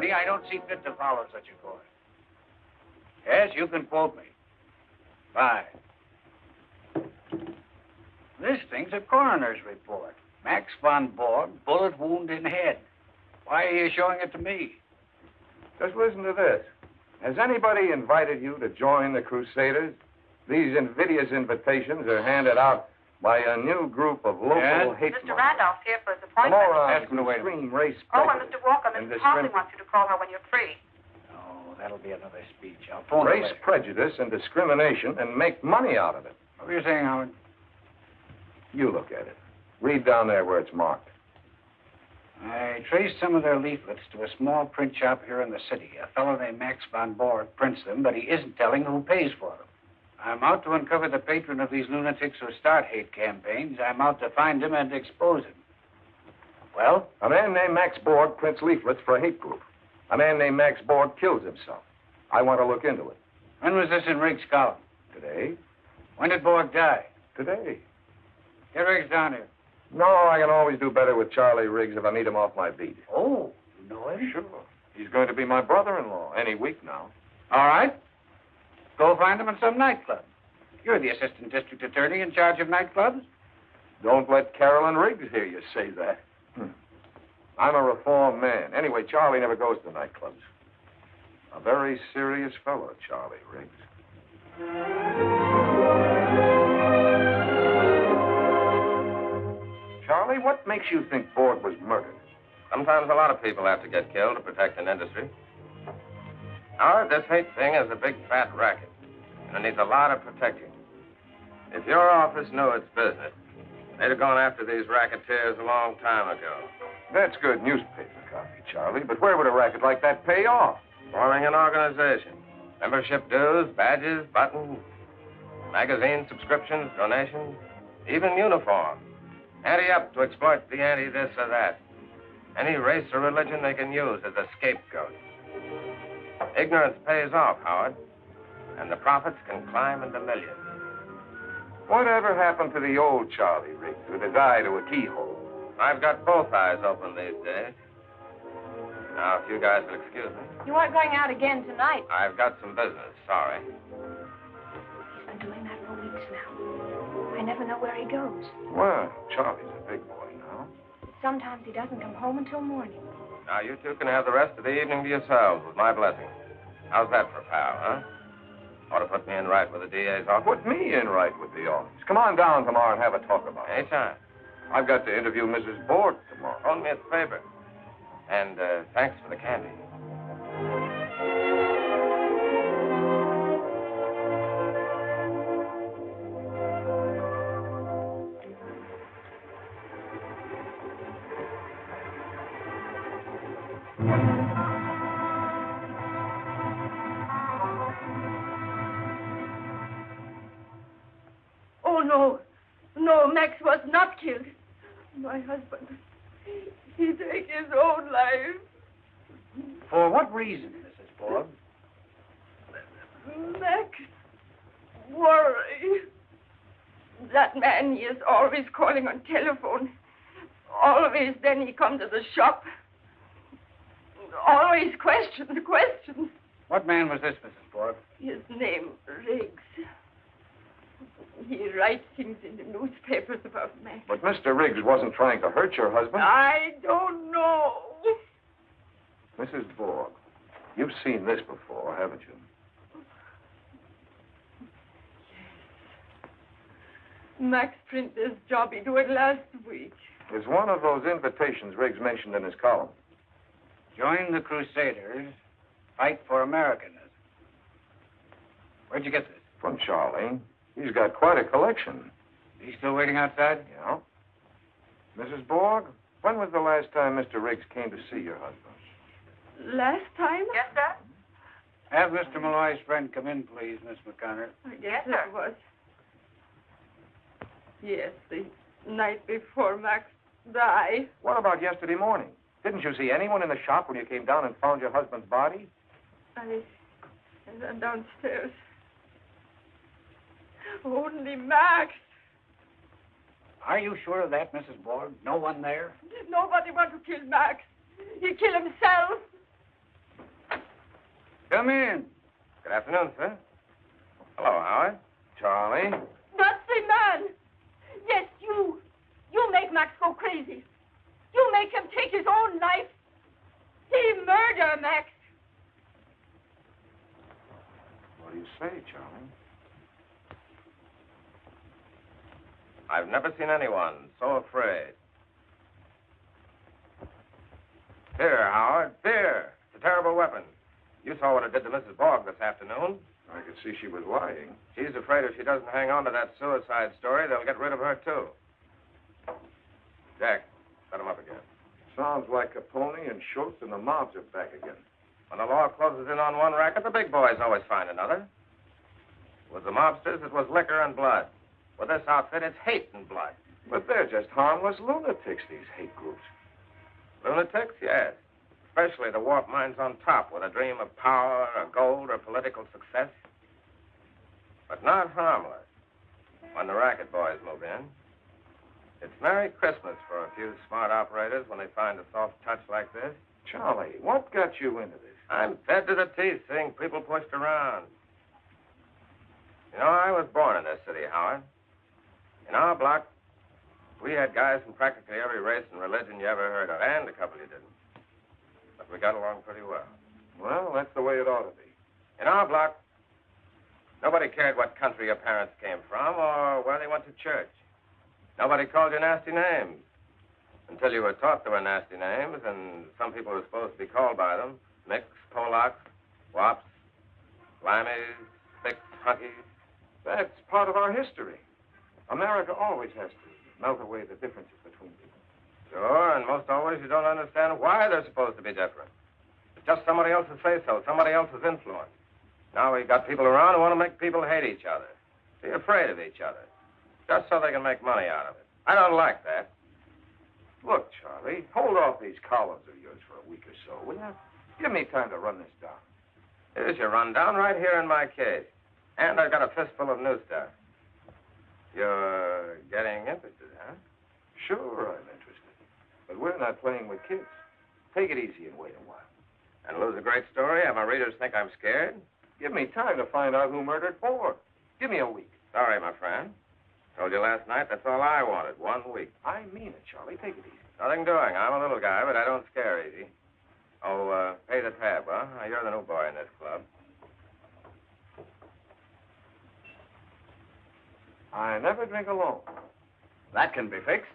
me, I don't see fit to follow such a course. Yes, you can quote me. Bye. This thing's a coroner's report. Max von Borg, bullet wound in head. Why are you showing it to me? Just listen to this. Has anybody invited you to join the Crusaders? These invidious invitations are handed out by a new group of local hate Mr. Randolph's here for his appointment. Morons who scream race Oh, and Mr. Walker, Mrs. Hartley wants you to call her when you're free. Oh, that'll be another speech. I'll phone her race later. prejudice and discrimination and make money out of it. What were you saying, Howard? You look at it. Read down there where it's marked. I traced some of their leaflets to a small print shop here in the city. A fellow named Max von Borg prints them, but he isn't telling who pays for them. I'm out to uncover the patron of these lunatics who start hate campaigns. I'm out to find him and expose him. Well? A man named Max Borg prints leaflets for a hate group. A man named Max Borg kills himself. I want to look into it. When was this in Riggs' column? Today. When did Borg die? Today. Get Riggs down here. No, I can always do better with Charlie Riggs if I meet him off my beat. Oh, you know him? Sure. He's going to be my brother-in-law any week now. All right. Go find him in some nightclub. You're the assistant district attorney in charge of nightclubs. Don't let Carolyn Riggs hear you say that. I'm a reformed man. Anyway, Charlie never goes to nightclubs. A very serious fellow, Charlie Riggs. Charlie, what makes you think Borg was murdered? Sometimes a lot of people have to get killed to protect an industry. Howard, this hate thing is a big, fat racket, and it needs a lot of protecting. If your office knew its business, they'd have gone after these racketeers a long time ago. That's good newspaper copy, Charlie, but where would a racket like that pay off? Forming an organization. Membership dues, badges, buttons, magazine subscriptions, donations, even uniforms. Anti-up to exploit the anti-this or that. Any race or religion they can use as a scapegoat. Ignorance pays off, Howard, and the profits can climb into millions. Whatever happened to the old Charlie Riggs with his eye to a keyhole? I've got both eyes open these days. Now, if you guys will excuse me. You aren't going out again tonight. I've got some business, sorry. He's been doing that for weeks now. I never know where he goes. Well, Charlie's a big boy now. Sometimes he doesn't come home until morning. Now, you two can have the rest of the evening to yourselves with my blessing. How's that for a pal, huh? Ought to put me in right with the DA's office. Put me in right with the office. Come on down tomorrow and have a talk about it. Anytime. I've got to interview Mrs. Borg tomorrow. Phone me a favor. And thanks for the candy. Oh, no. No, Max was not killed. My husband, he took his own life. For what reason, Mrs. Borg? Max, worry. That man, he is always calling on telephone. Always, then he come to the shop. Always questions. What man was this, Mrs. Borg? His name, Riggs. He writes things in the newspapers about Max. But Mr. Riggs wasn't trying to hurt your husband. I don't know. Mrs. Borg, you've seen this before, haven't you? Max print this job. He do it last week. It's one of those invitations Riggs mentioned in his column. Join the Crusaders, fight for Americanism. Where'd you get this? From Charlie. He's got quite a collection. He's still waiting outside? Yeah. Mrs. Borg, when was the last time Mr. Riggs came to see your husband? Last time? Yes, sir? Have Mr. Malloy's friend come in, please, Miss McConnor. I guess Yes, sir. it was. Yes, the night before Max died. What about yesterday morning? Didn't you see anyone in the shop when you came down and found your husband's body? I ran downstairs. Only Max. Are you sure of that, Mrs. Borg? No one there? Nobody want to kill Max. He kill himself. Come in. Good afternoon, sir. Hello, Howard. Charlie? Nasty man! Yes, you. You make Max go crazy. You make him take his own life. He murder Max. What do you say, Charlie? I've never seen anyone so afraid. Fear, Howard, fear. It's a terrible weapon. You saw what it did to Mrs. Borg this afternoon. I could see she was lying. She's afraid if she doesn't hang on to that suicide story, they'll get rid of her, too. Jack, set him up again. Sounds like Capone and Schultz and the mobs are back again. When the law closes in on one racket, the big boys always find another. With the mobsters, it was liquor and blood. With this outfit, it's hate and blood. But they're just harmless lunatics, these hate groups. Lunatics, yes. Especially the warped minds on top with a dream of power or gold or political success. But not harmless when the racket boys move in. It's Merry Christmas for a few smart operators when they find a soft touch like this. Charlie, what got you into this? I'm fed to the teeth seeing people pushed around. You know, I was born in this city, Howard. In our block, we had guys from practically every race and religion you ever heard of, and a couple you didn't. But we got along pretty well. Well, that's the way it ought to be. In our block, nobody cared what country your parents came from or where they went to church. Nobody called you nasty names until you were taught they were nasty names, and some people were supposed to be called by them. Micks, Polacks, Wops, Limeys, Spicks, Hunkies. That's part of our history. America always has to melt away the differences between people. Sure, and most always you don't understand why they're supposed to be different. It's just somebody else's say-so, somebody else's influence. Now we've got people around who want to make people hate each other, be afraid of each other, just so they can make money out of it. I don't like that. Look, Charlie, hold off these columns of yours for a week or so, will you? Give me time to run this down. Here's your rundown right here in my case. And I've got a fistful of new stuff. You're getting interested, huh? Sure, I'm interested. But we're not playing with kids. Take it easy and wait a while. And lose a great story? Have my readers think I'm scared? Give me time to find out who murdered Ford. Give me a week. Sorry, my friend. Told you last night that's all I wanted, 1 week. I mean it, Charlie. Take it easy. Nothing doing. I'm a little guy, but I don't scare easy. Oh, pay the tab, huh? You're the new boy in this club. I never drink alone. That can be fixed.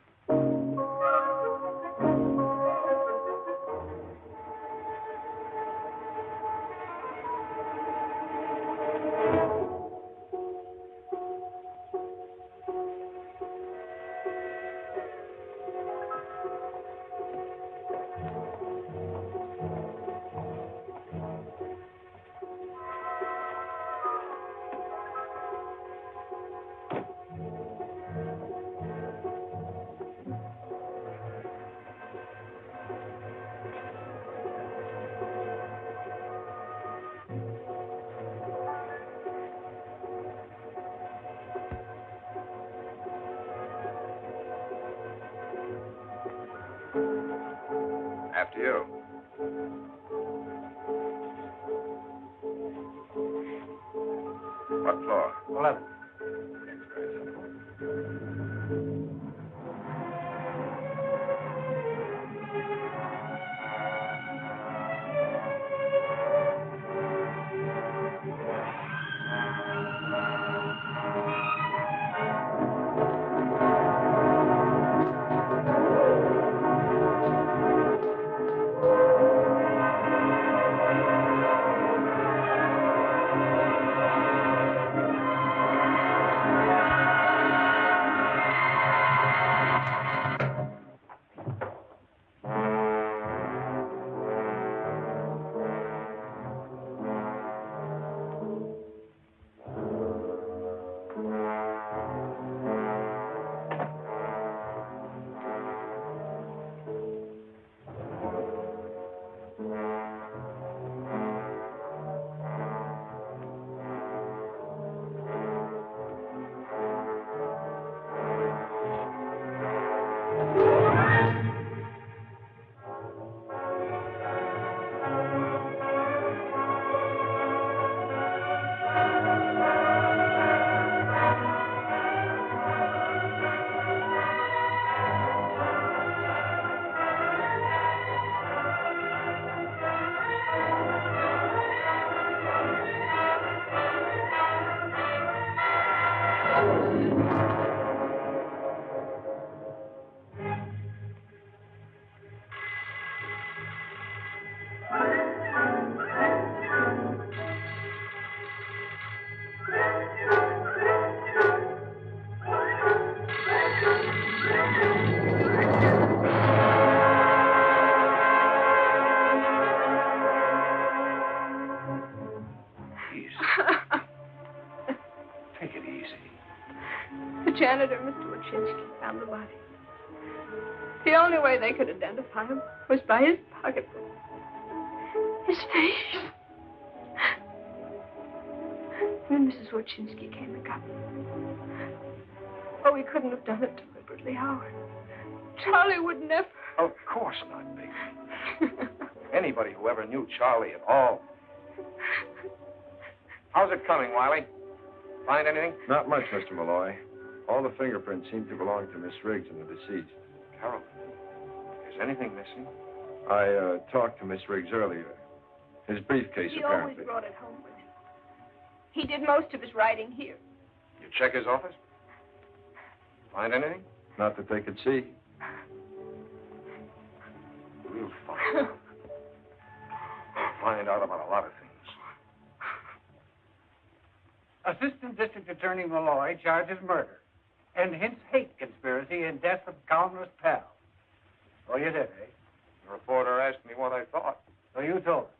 After you. What floor? 11. It's very simple. janitor, Mr. Wojcinski, found the body. The only way they could identify him was by his pocketbook. His face. When Mrs. Wojcinski came and got him. Oh, he couldn't have done it deliberately, Howard. Charlie would never. Of course not, baby. Anybody who ever knew Charlie at all. How's it coming, Wiley? Find anything? Not much, Mr. Malloy. All the fingerprints seem to belong to Miss Riggs and the deceased. Carol, is anything missing? I talked to Miss Riggs earlier. His briefcase, He apparently. always brought it home with him. He did most of his writing here. You check his office? Find anything? Not that they could see. We'll find out. We'll find out about a lot of things. Assistant District Attorney Malloy charges murder and hints hate conspiracy and death of columnist pal. Oh, you did, eh? The reporter asked me what I thought. So you told her.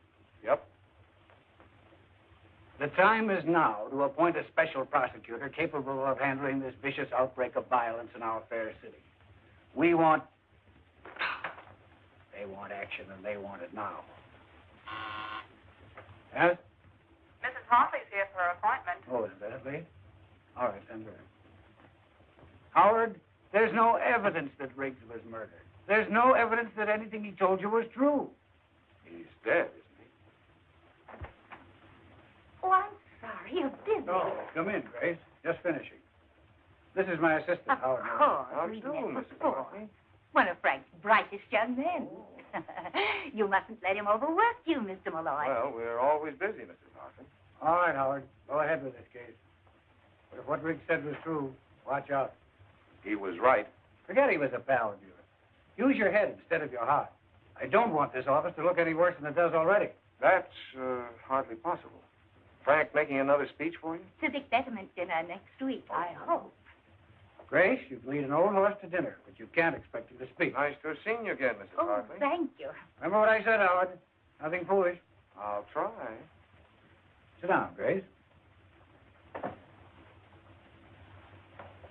Yep. The time is now to appoint a special prosecutor capable of handling this vicious outbreak of violence in our fair city. We want... They want action, and they want it now. Yes? Mrs. Hartley's here for her appointment. Oh, is that it, Lee? All right, send her in. Howard, there's no evidence that Riggs was murdered. There's no evidence that anything he told you was true. He's dead, isn't he? Oh, I'm sorry. You're busy. Oh, come in, Grace. Just finishing. This is my assistant, Of Howard. course. How we do, met Mrs. before. Hartley? One of Frank's brightest young men. You mustn't let him overwork you, Mr. Malloy. Well, we're always busy, Mrs. Hartley. All right, Howard. Go ahead with this case. But if what Riggs said was true, watch out. He was right. Forget he was a pal of yours. Use your head instead of your heart. I don't want this office to look any worse than it does already. That's hardly possible. Frank making another speech for you? Civic betterment dinner next week, I hope. Grace, you can lead an old horse to dinner, but you can't expect him to speak. Nice to have seen you again, Mrs. Oh, Hartley. thank you. Remember what I said, Howard? Nothing foolish. I'll try. Sit down, Grace.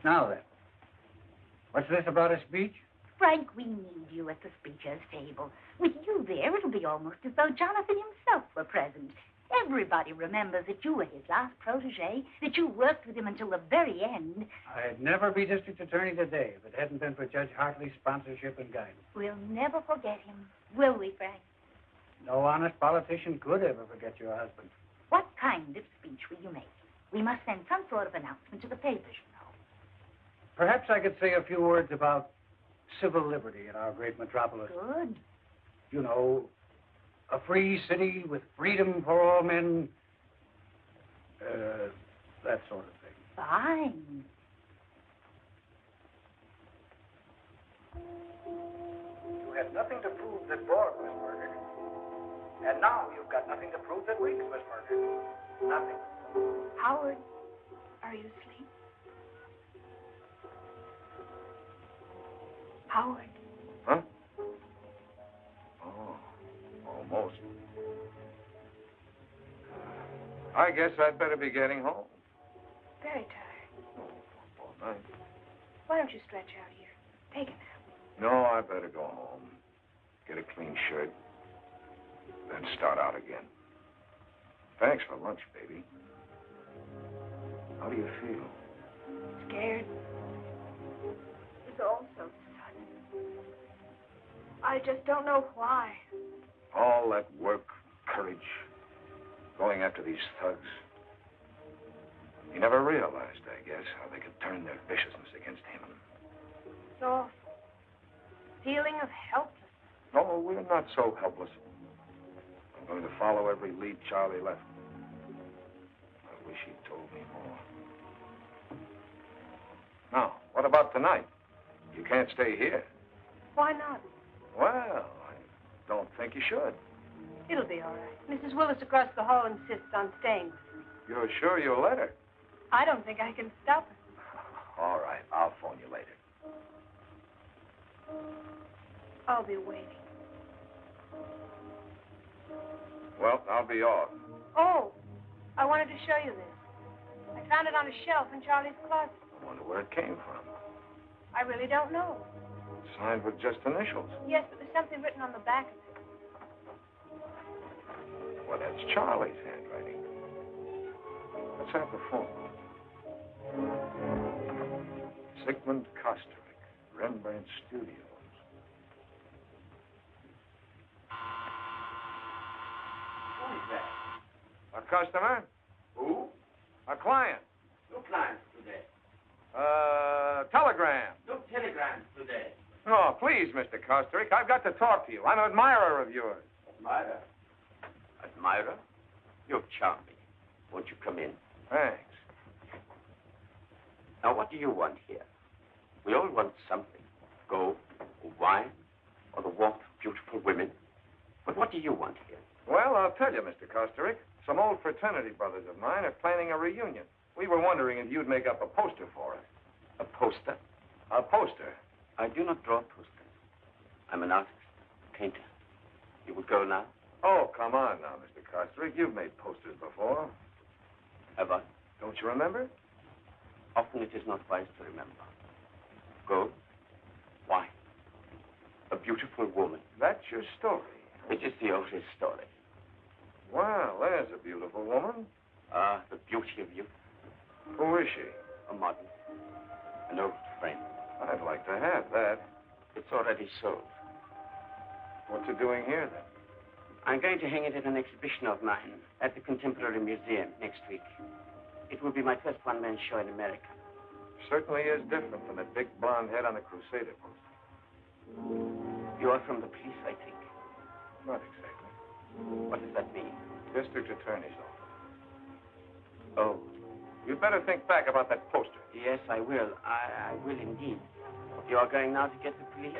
Now then, what's this about a speech? Frank, we need you at the speaker's table. With you there, it'll be almost as though Jonathan himself were present. Everybody remembers that you were his last protege, that you worked with him until the very end. I'd never be district attorney today if it hadn't been for Judge Hartley's sponsorship and guidance. We'll never forget him, will we, Frank? No honest politician could ever forget your husband. What kind of speech will you make? We must send some sort of announcement to the papers, you know. Perhaps I could say a few words about civil liberty in our great metropolis. Good. You know, a free city with freedom for all men. That sort of thing. Fine. You had nothing to prove that Borg was murdered. And now you've got nothing to prove that Riggs was murdered. Nothing. Howard, are you asleep? Howard. Huh? Oh, almost. I guess I'd better be getting home. Very tired. All night. Why don't you stretch out here? Take a nap. No, I better go home. Get a clean shirt. Then start out again. Thanks for lunch, baby. How do you feel? Scared. It's all so sudden. I just don't know why. All that work, courage, going after these thugs. He never realized, I guess, how they could turn their viciousness against him. It's awful. Feeling of helplessness. No, we're not so helpless. I'm going to follow every lead Charlie left. I wish he'd told me more. Now, what about tonight? You can't stay here. Why not? Well, I don't think you should. It'll be all right. Mrs. Willis across the hall insists on staying with me. You're sure you'll let her? I don't think I can stop her. All right, I'll phone you later. I'll be waiting. Well, I'll be off. Oh, I wanted to show you this. I found it on a shelf in Charlie's closet. Wonder where it came from. I really don't know. Signed with just initials. Yes, but there's something written on the back of it. Well, that's Charlie's handwriting. Let's have the phone. Sigmund Kosterik, Rembrandt Studios. Who is that? A customer? Who? A client. No clients today. Telegram. No telegrams today. Oh, please, Mr. Kosterik, I've got to talk to you. I'm an admirer of yours. Admirer? Admirer? You're charming. Won't you come in? Thanks. Now, what do you want here? We all want something. Gold, or wine, or the warmth of beautiful women. But what do you want here? Well, I'll tell you, Mr. Kosterik. Some old fraternity brothers of mine are planning a reunion. We were wondering if you'd make up a poster for us. A poster? A poster? I do not draw posters. I'm an artist, painter. You will go now? Oh, come on now, Mr. Kosterik. You've made posters before. Have I? Don't you remember? Often it is not wise to remember. Gold, wine, a beautiful woman. That's your story. It is the oldest story. Well, there's a beautiful woman. Ah, the beauty of youth. Who is she? A model. An old friend. I'd like to have that. It's already sold. What's it doing here, then? I'm going to hang it at an exhibition of mine at the Contemporary Museum next week. It will be my first one-man show in America. Certainly is different from that big blonde head on the Crusader poster. You are from the police, I think. Not exactly. What does that mean? District Attorney's Office. Oh, You'd better think back about that poster. yes, I will. I will indeed. You are going now to get the police?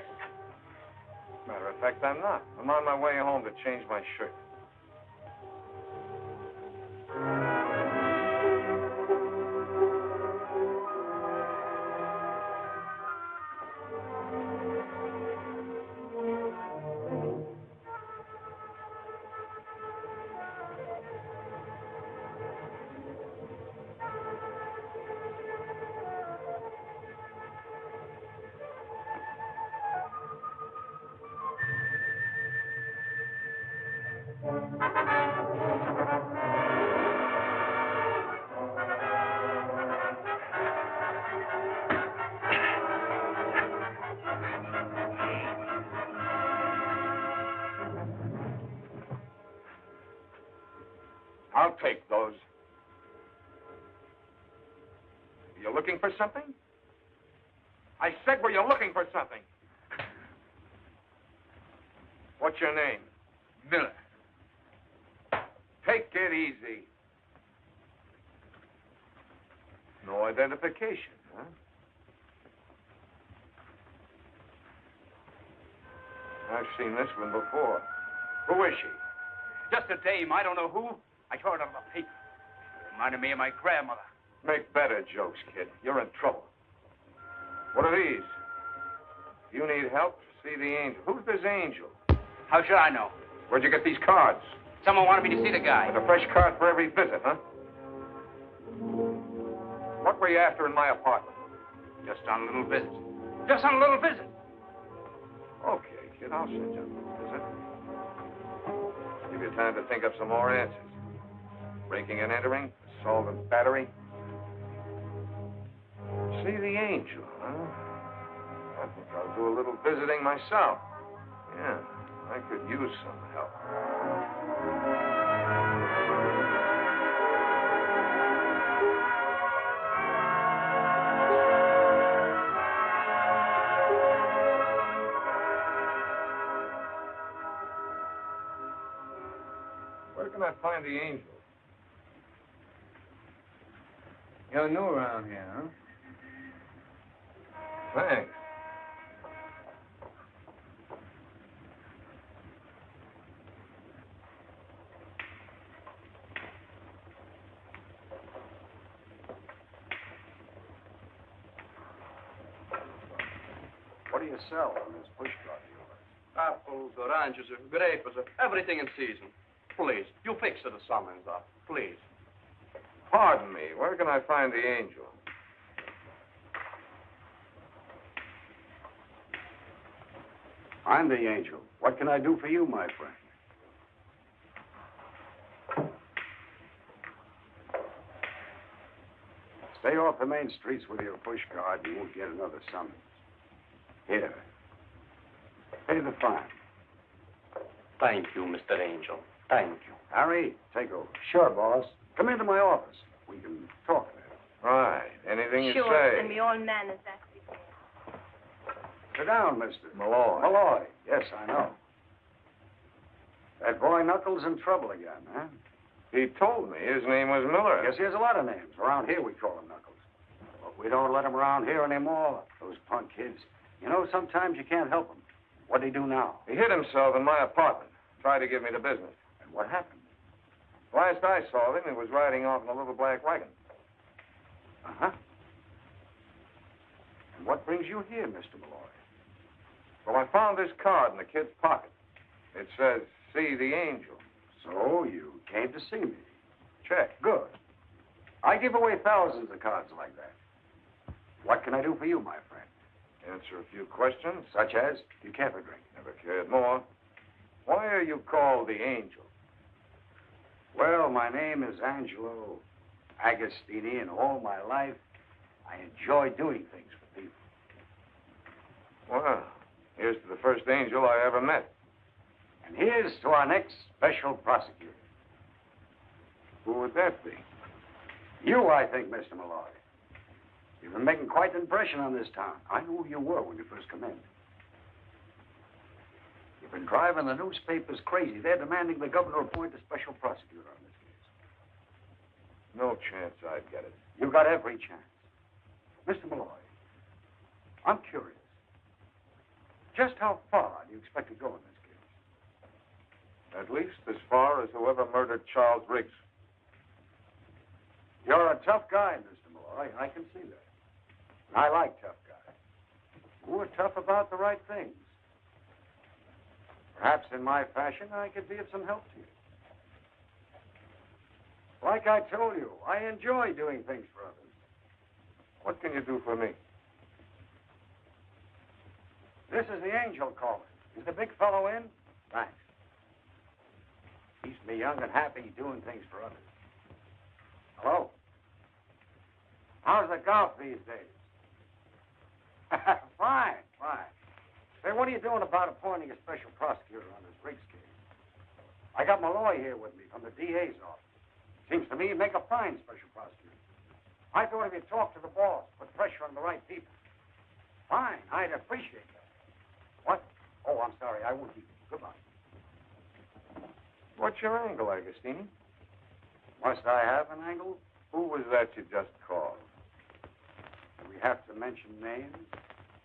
Matter of fact, I'm not. I'm on my way home to change my shirt. I'll take those. You looking for something? I said, were you looking for something? What's your name? Miller. Take it easy. No identification, huh? I've seen this one before. Who is she? Just a dame. I don't know who. I saw it on the paper. Reminded me of my grandmother. Make better jokes, kid. You're in trouble. What are these? If you need help, see the angel. Who's this angel? How should I know? Where'd you get these cards? Someone wanted me to see the guy. With a fresh card for every visit, huh? What were you after in my apartment? Just on a little visit. Just on a little visit. Okay, kid, I'll send you a little visit. Give you time to think up some more answers. Breaking and entering, assault and battery. See the angel, huh? I think I'll do a little visiting myself. Yeah, I could use some help. Where can I find the angel? You're new around here, huh? Thanks. What do you sell on this pushcart of yours? Apples, oranges, grapes, everything in season. Please, you fix it a summons up. Please. Pardon me, where can I find the angel? I'm the angel. What can I do for you, my friend? Stay off the main streets with your push card and you won't get another summons. Here. Pay the fine. Thank you, Mr. Angel. Thank you. Harry, take over. Sure, boss. Come into my office. We can talk there. Right. Anything you Sure, say. and me all manners, that's it. Sit down, mister. Malloy. Malloy. Yes, I know. That boy Knuckles in trouble again, huh? He told me his name was Miller. Yes, he has a lot of names. Around here, we call him Knuckles. But we don't let him around here anymore. Those punk kids. You know, sometimes you can't help them. What'd he do now? He hid himself in my apartment. Tried to give me the business. And what happened? Last I saw him, he was riding off in a little black wagon. Uh-huh. And what brings you here, Mr. Malloy? Well, I found this card in the kid's pocket. It says, see the angel. So you came to see me. Check. Good. I give away thousands of cards like that. What can I do for you, my friend? Answer a few questions. Such as, you care for drink? Never cared more. Why are you called the angel? Well, my name is Angelo Agostini, and all my life, I enjoy doing things for people. Well, here's to the first angel I ever met. And here's to our next special prosecutor. Who would that be? You, I think, Mr. Malloy. You've been making quite an impression on this town. I knew who you were when you first come in. You've been driving the newspapers crazy. They're demanding the governor appoint a special prosecutor on this case. No chance I'd get it. You got every chance. Mr. Malloy, I'm curious. Just how far do you expect to go in this case? At least as far as whoever murdered Charles Riggs. You're a tough guy, Mr. Malloy. I can see that. I like tough guys who are tough about the right things. Perhaps in my fashion, I could be of some help to you. Like I told you, I enjoy doing things for others. What can you do for me? This is the angel calling. Is the big fellow in? Thanks. Keeps me young and happy doing things for others. Hello? How's the golf these days? Fine, fine. Say, what are you doing about appointing a special prosecutor on this Riggs case? I got Malloy here with me from the DA's office. Seems to me you'd make a fine special prosecutor. I thought if you talk to the boss, put pressure on the right people. Fine, I'd appreciate that. What? Oh, I'm sorry, I won't keep you. Goodbye. What's your angle, Agostini? Must I have an angle? Who was that you just called? Do we have to mention names?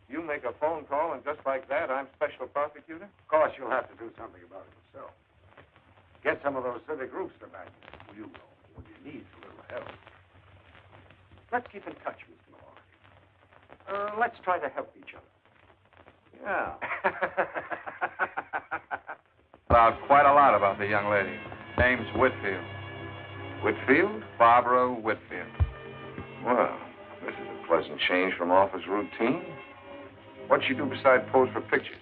You make a phone call, and just like that, I'm special prosecutor? Of course, you'll have to do something about it yourself. Get some of those civic groups to back you. You know, when you need a little help. Let's keep in touch, Mr. Malloy. Let's try to help each other. Yeah. Found quite a lot about the young lady. Name's Whitfield. Whitfield? Barbara Whitfield. Well, this is a pleasant change from office routine. What'd she do besides pose for pictures?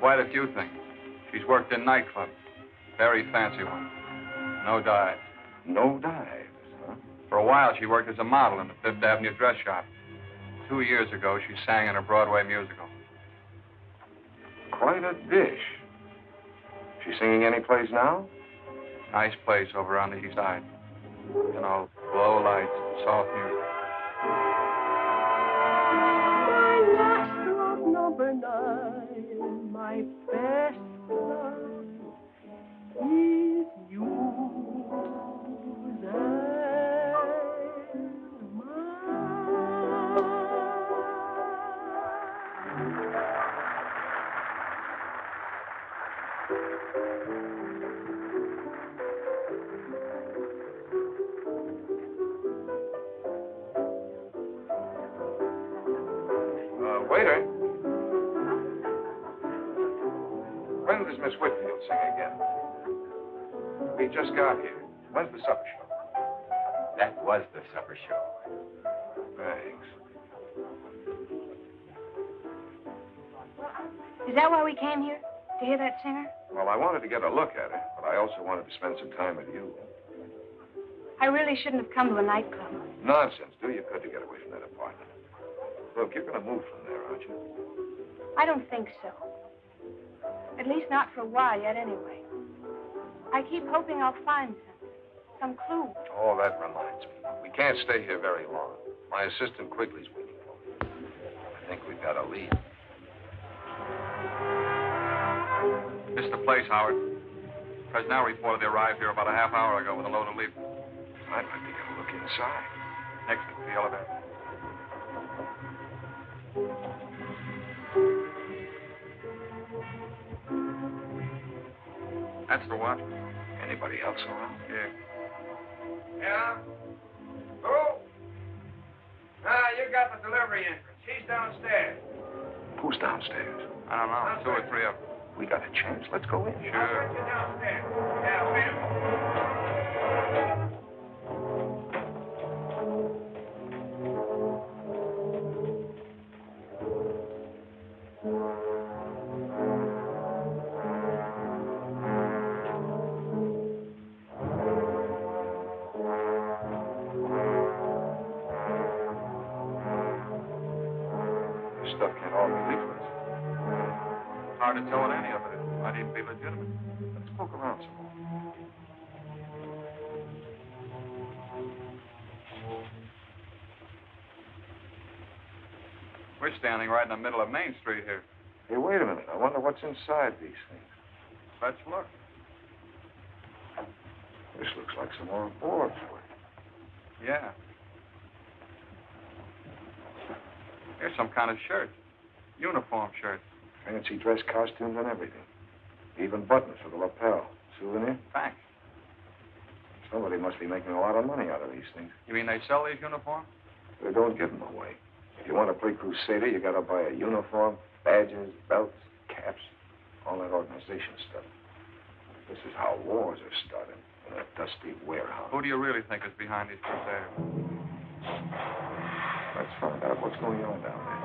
Quite a few things. She's worked in nightclubs. Very fancy ones. No dives. No dives, huh? For a while, she worked as a model in the Fifth Avenue dress shop. 2 years ago, she sang in a Broadway musical. Quite a dish. She singing any place now? Nice place over on the east side. You know, low lights, soft music. My last love, number 9, my best love is you and mine. Waiter. When does Miss Whitfield sing again? We just got here. When's the supper show? That was the supper show. Thanks. Is that why we came here? To hear that singer? Well, I wanted to get a look at her, but I also wanted to spend some time with you. I really shouldn't have come to a nightclub. Nonsense. Do your good to get away from that apartment. Look, you're going to move from there, aren't you? I don't think so. At least not for a while yet, anyway. I keep hoping I'll find some clue. Oh, that reminds me. We can't stay here very long. My assistant Quigley's waiting for me. I think we've got a lead. This is the place, Howard. Personnel reported they arrived here about a half hour ago with a load of leaflets. I'd like to get a look inside. Next to the elevator. That's the watchman. Anybody else around? Yeah. Yeah? Who? You got the delivery entrance. He's downstairs. Who's downstairs? I don't know. 2 or 3 of them. We got a chance. Let's go in. Sure. Get downstairs. Yeah, wait a minute. This stuff can't all be leaflets. Hard to tell what any of it is. Might even be legitimate. Let's poke around some more. We're standing right in the middle of Main Street here. Hey, wait a minute. I wonder what's inside these things. Let's look. This looks like some more boards. Yeah. Here's some kind of shirt. Uniform shirt. Fancy dress costumes and everything. Even buttons for the lapel. Souvenir? Thanks. Somebody must be making a lot of money out of these things. You mean they sell these uniforms? They don't give them away. If you want to play Crusader, you got to buy a uniform, badges, belts, caps, all that organization stuff. This is how wars are started in a dusty warehouse. Who do you really think is behind these crusaders? Let's find out what's going on down there.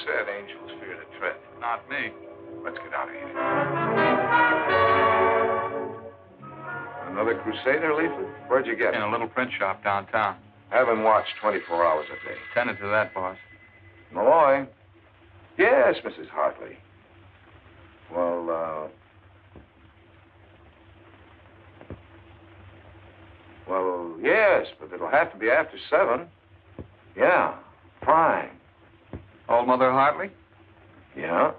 Sad angels fear to tread. Not me. Let's get out of here. Another Crusader leaflet? Where'd you get it? In a little print shop downtown. Have him watched 24 hours a day. Tended to that, boss. Malloy? Yes, Mrs. Hartley. Well, yes, but it'll have to be after 7. Yeah, fine. Old Mother Hartley? Yeah?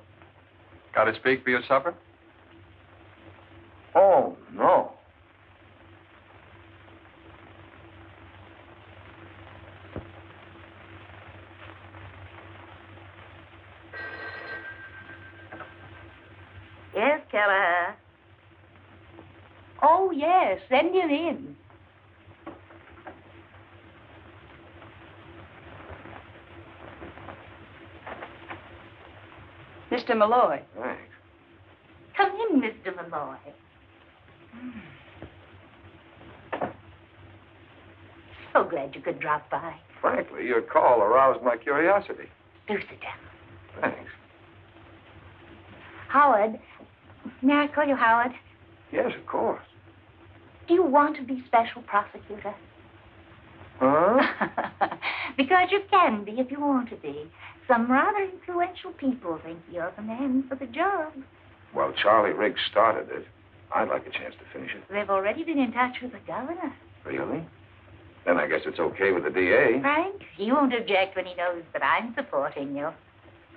Got to speak for your supper? Oh, no. Yes, Keller. Oh, yes. Send him in. Mr. Malloy. Thanks. Come in, Mr. Malloy. So glad you could drop by. Frankly, your call aroused my curiosity. Do sit down. Thanks. Howard. May I call you Howard? Yes, of course. Do you want to be special prosecutor? Huh? Because you can be if you want to be. Some rather influential people think you're the man for the job. Well, Charlie Riggs started it. I'd like a chance to finish it. They've already been in touch with the governor. Really? Then I guess it's okay with the DA. Frank, he won't object when he knows that I'm supporting you.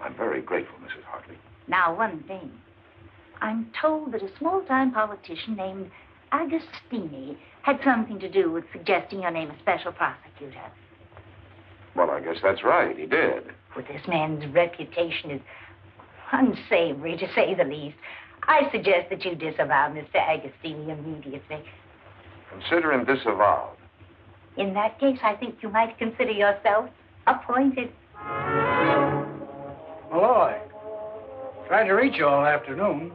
I'm very grateful, Mrs. Hartley. Now, one thing. I'm told that a small-time politician named Agostini had something to do with suggesting your name as special prosecutor. Well, I guess that's right. He did. For this man's reputation is Unsavory, to say the least. I suggest that you disavow Mr. Agostini immediately. Consider him disavowed. In that case, I think you might consider yourself appointed. Malloy, tried to reach you all afternoon.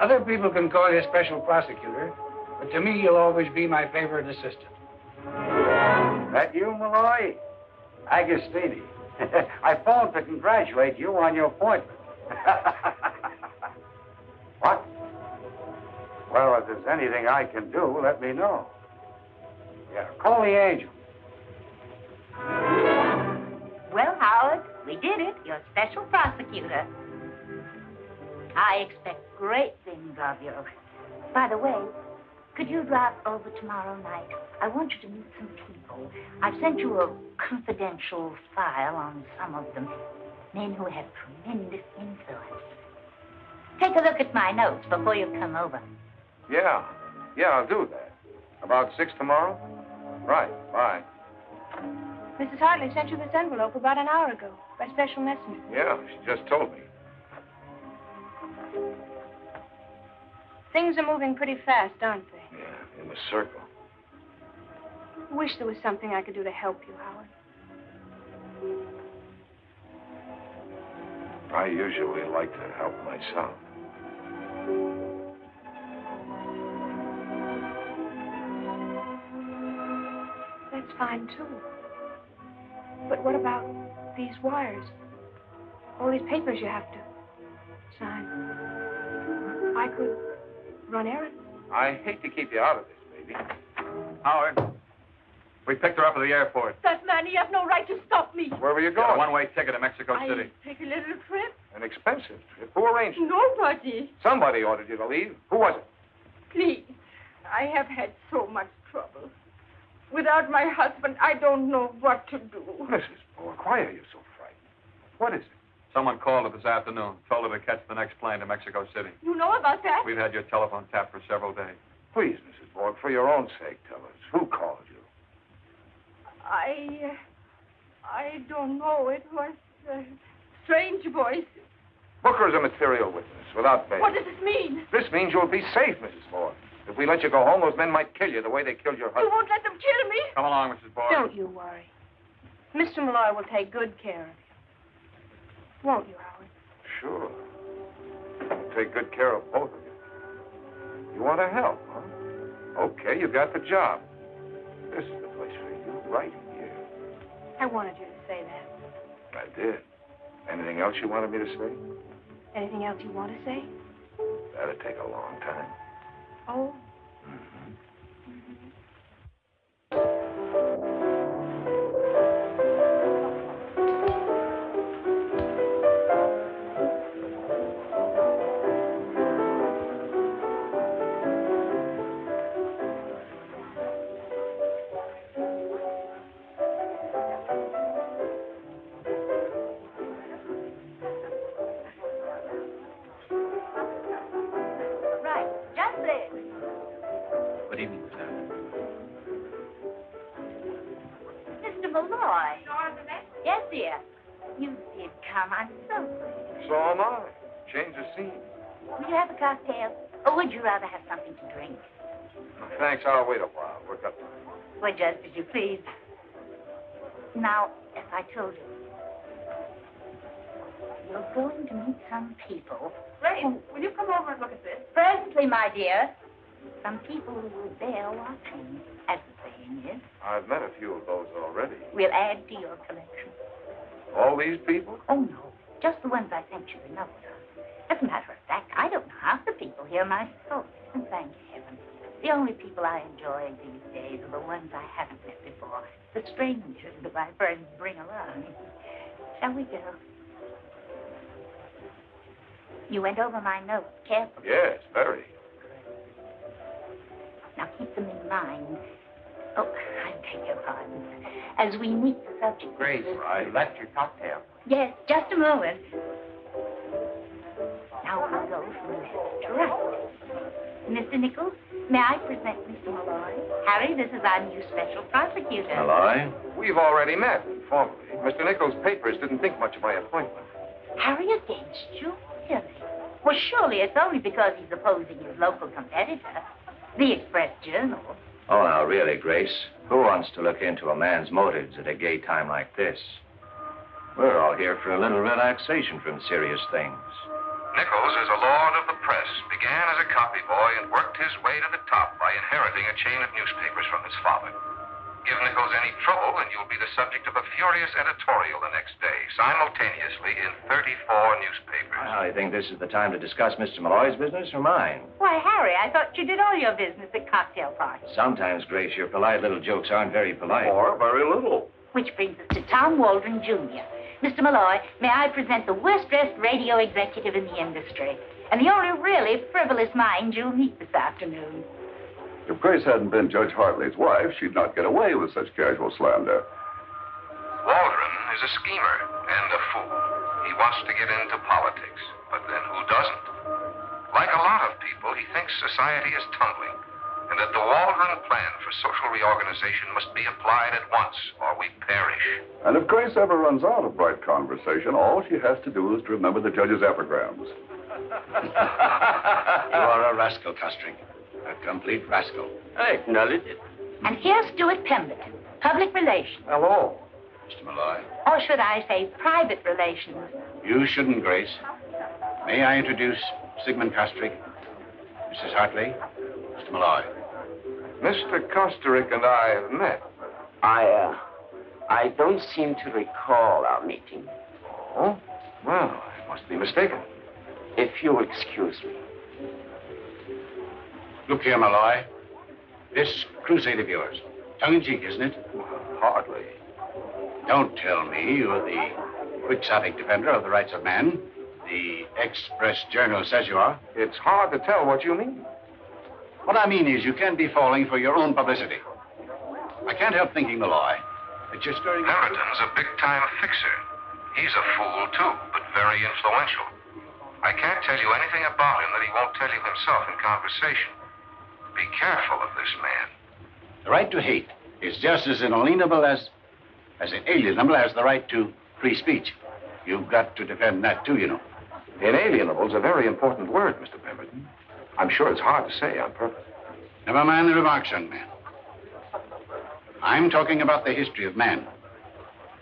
Other people can call you special prosecutor, but to me, you'll always be my favorite assistant. That you, Malloy? Agostini. I phoned to congratulate you on your appointment. What? Well, if there's anything I can do, let me know. Yeah, call the angel. Well, Howard, we did it. You're special prosecutor. I expect great things of you. By the way, could you drop over tomorrow night? I want you to meet some people. I've sent you a confidential file on some of them. Men who have tremendous influence. Take a look at my notes before you come over. Yeah, I'll do that. About 6 tomorrow? Right, bye. Mrs. Hartley sent you this envelope about an hour ago by special messenger. Yeah, she just told me. Things are moving pretty fast, aren't they? Yeah, in the circle. I wish there was something I could do to help you, Howard. I usually like to help myself. That's fine, too. But what about these wires? All these papers you have to sign. I could run errands. I hate to keep you out of this, baby. Howard, we picked her up at the airport. That man, he has no right to stop me. Where were you Got going? a one-way ticket to Mexico City. Take a little trip. An expensive trip. Who arranged it? Nobody. Somebody ordered you to leave. Who was it? Please. I have had so much trouble. Without my husband, I don't know what to do. Mrs. Bork, why are you so frightened? What is it? Someone called her this afternoon, told her to catch the next plane to Mexico City. You know about that? We've had your telephone tapped for several days. Please, Mrs. Bork, for your own sake, tell us. Who called you? I don't know. It was a strange voice. Booker's a material witness, without bail. What does this mean? This means you'll be safe, Mrs. Bork. If we let you go home, those men might kill you the way they killed your You husband. won't let them kill me? Come along, Mrs. Bork. Don't you worry. Mr. Malloy will take good care of you. Won't you, Howard? Sure. I'll take good care of both of you. You want to help, huh? Okay, you got the job. This is the place for you, right here. I wanted you to say that. I did. Anything else you wanted me to say? Anything else you want to say? That'd take a long time. Oh. Right, just there. Good evening, sir. Mr. Malloy. Yes, dear. You did come. I'm so glad. So am I. Change the scene. Would you have a cocktail? Or would you rather have something to drink? Thanks, I'll wait a while. We've got time. Well, just as you please. Now, as I told you, you're going to meet some people. Grace, will you come over and look at this? Presently, my dear. Some people who bear watching, as the saying is. I've met a few of those already. We'll add to your collection. All these people? Oh, no. Just the ones I sent you the note on. As a matter of fact, I don't know half the people here myself. And thank heaven. The only people I enjoy these days are the ones I haven't met before. The strangers that my friends bring along. Shall we go? You went over my notes carefully. Yes, very. Now keep them in mind. Oh, I beg your pardon. As we meet the subject. Grace, I left your cocktail. Yes, just a moment. Now we'll go from left to right. Mr. Nichols, may I present Mr. Malloy? Harry, this is our new special prosecutor. Malloy? We've already met, informally. Mr. Nichols' papers didn't think much of my appointment. Harry against you? Really? Well, surely it's only because he's opposing his local competitor, the Express Journal. Oh, now, really, Grace, who wants to look into a man's motives at a gay time like this? We're all here for a little relaxation from serious things. Nichols, as a lord of the press, began as a copy boy and worked his way to the top by inheriting a chain of newspapers from his father. Give Nichols any trouble, and you'll be the subject of a furious editorial the next day, simultaneously in 34 newspapers. I think this is the time to discuss Mr. Malloy's business or mine. Why, Harry, I thought you did all your business at cocktail parties. Sometimes, Grace, your polite little jokes aren't very polite. Or very little. Which brings us to Tom Waldron, Jr. Mr. Malloy, may I present the worst-dressed radio executive in the industry, and the only really frivolous mind you'll meet this afternoon. If Grace hadn't been Judge Hartley's wife, she'd not get away with such casual slander. Waldron is a schemer and a fool. He wants to get into politics, but then who doesn't? Like a lot of people, he thinks society is tumbling, and that the Waldron plan for social reorganization must be applied at once, or we perish. And if Grace ever runs out of bright conversation, all she has to do is to remember the judge's epigrams. You are a rascal, Costrick. A complete rascal. I acknowledge it. And here's Stuart Pemberton, public relations. Hello, Mr. Malloy. Or should I say private relations? You shouldn't, Grace. May I introduce Sigmund Costrick, Mrs. Hartley, Mr. Malloy. Mr. Kosterick and I have met. I don't seem to recall our meeting. Oh? Well, I must be mistaken. If you'll excuse me. Look here, Malloy. This crusade of yours, tongue-in-cheek, isn't it? Hardly. Don't tell me you're the quixotic defender of the rights of man. The Express Journal says you are. It's hard to tell what you mean. What I mean is you can't be falling for your own publicity. I can't help thinking, Malloy, that you're stirring... Pemberton's a big-time fixer. He's a fool, too, but very influential. I can't tell you anything about him that he won't tell you himself in conversation. Be careful of this man. The right to hate is just as inalienable as inalienable as the right to free speech. You've got to defend that, too, you know. Inalienable is a very important word, Mr. Pemberton. I'm sure it's hard to say on purpose. Never mind the remarks, young man. I'm talking about the history of man.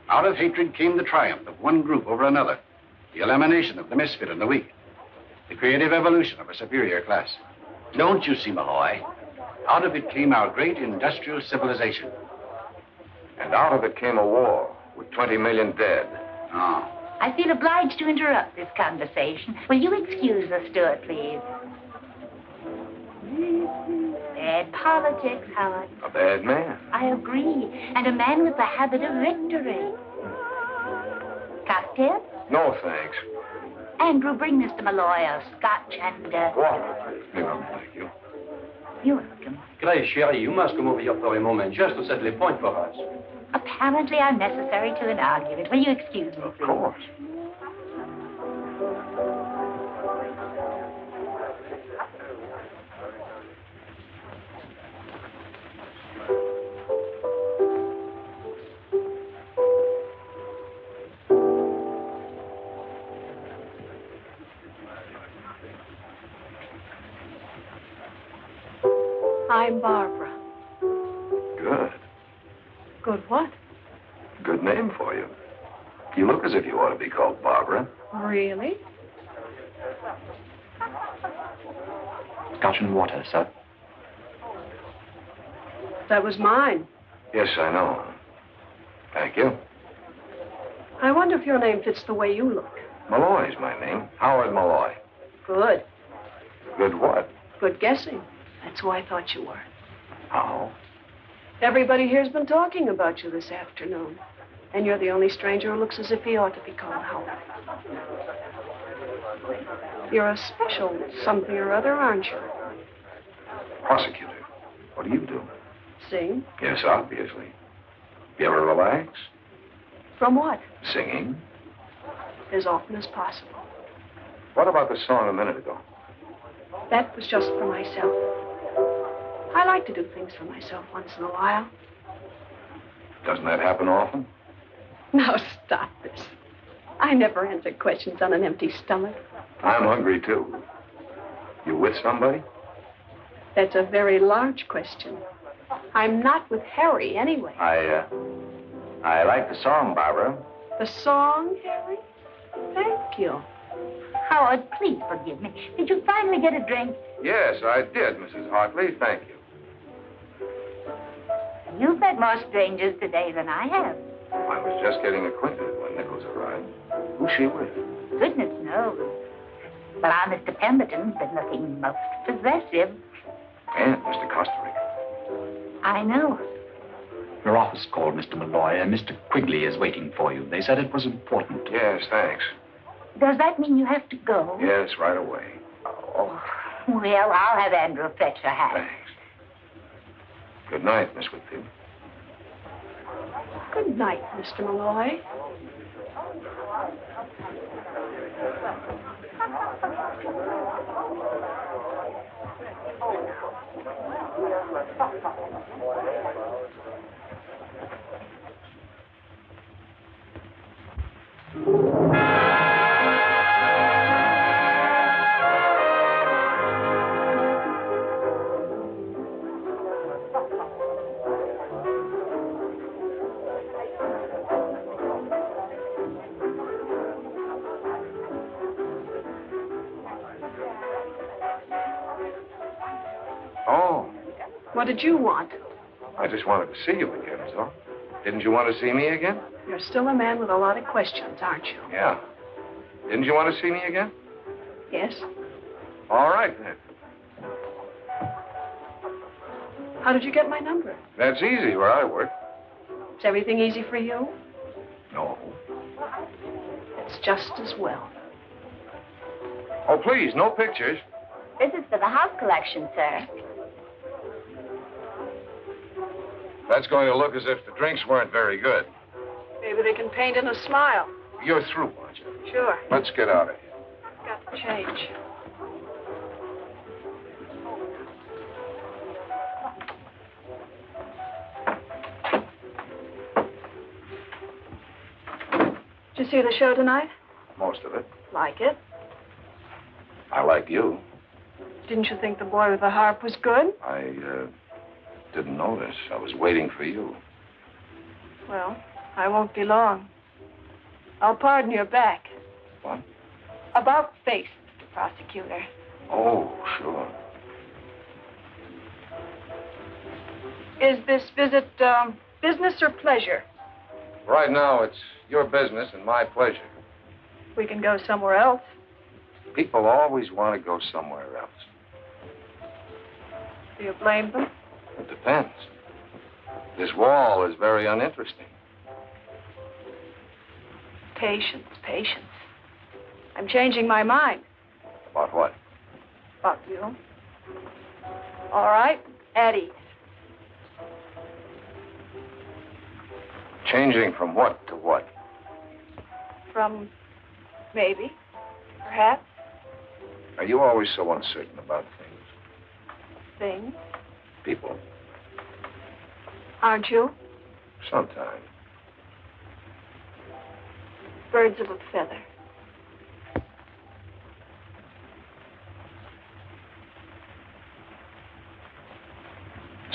Out of hatred came the triumph of one group over another, the elimination of the misfit and the weak, the creative evolution of a superior class. Don't you see, Malloy? Out of it came our great industrial civilization. And out of it came a war with 20 million dead. Oh. I feel obliged to interrupt this conversation. Will you excuse us, Stuart, please? Bad politics, Howard. A bad man. I agree. And a man with the habit of victory. Cocktail? No, thanks. Andrew, bring Mr. Malloy a scotch and... Water. No, thank you. You're welcome. Grace, chérie, you must come over here for a moment, just to settle a point for us. Apparently unnecessary to an argument. Will you excuse me, please? Of course. I'm Barbara. Good. Good what? Good name for you. You look as if you ought to be called Barbara. Really? Scotch and water, sir. That was mine. Yes, I know. Thank you. I wonder if your name fits the way you look. Malloy's my name. Howard Malloy. Good. Good what? Good guessing. That's who I thought you were. How? Everybody here's been talking about you this afternoon. And you're the only stranger who looks as if he ought to be called Howard. You're a special something or other, aren't you? Prosecutor. What do you do? Sing? Yes, obviously. You ever relax? From what? Singing. As often as possible. What about the song a minute ago? That was just for myself. I like to do things for myself once in a while. Doesn't that happen often? Now stop this. I never answer questions on an empty stomach. I'm hungry, too. You with somebody? That's a very large question. I'm not with Harry, anyway. I like the song, Barbara. The song, Harry? Thank you. Howard, please forgive me. Did you finally get a drink? Yes, I did, Mrs. Hartley. Thank you. You've met more strangers today than I have. I was just getting acquainted when Nichols arrived. Who's she with? Goodness knows. But our Mr. Pemberton's been looking most possessive. And Mr. Costa Rica. I know. Your office called, Mr. Malloy, and Mr. Quigley is waiting for you. They said it was important. Yes, thanks. Does that mean you have to go? Yes, right away. Oh, well, I'll have Andrew fetch a hat. Thanks. Good night, Miss Whitfield. Good night, Mr. Malloy. Oh, What did you want? I just wanted to see you again, so. Didn't you want to see me again? You're still a man with a lot of questions, aren't you? Yeah. Didn't you want to see me again? Yes. All right, then. How did you get my number? That's easy where I work. Is everything easy for you? No. It's just as well. Oh, please, no pictures. This is for the house collection, sir. That's going to look as if the drinks weren't very good. Maybe they can paint in a smile. You're through, aren't you? Sure. Let's get out of here. Got to change. Did you see the show tonight? Most of it. Like it? I like you. Didn't you think the boy with the harp was good? I didn't notice. I was waiting for you. Well, I won't be long. I'll pardon your back. What? About face, Mr. Prosecutor. Oh, sure. Is this visit business or pleasure? Right now, it's your business and my pleasure. We can go somewhere else. People always want to go somewhere else. Do you blame them? It depends. This wall is very uninteresting. Patience, patience. I'm changing my mind. About what? About you. All right, at ease. Changing from what to what? From maybe, perhaps, Are you always so uncertain about things? things. People? Aren't you? Sometimes. Birds of a feather.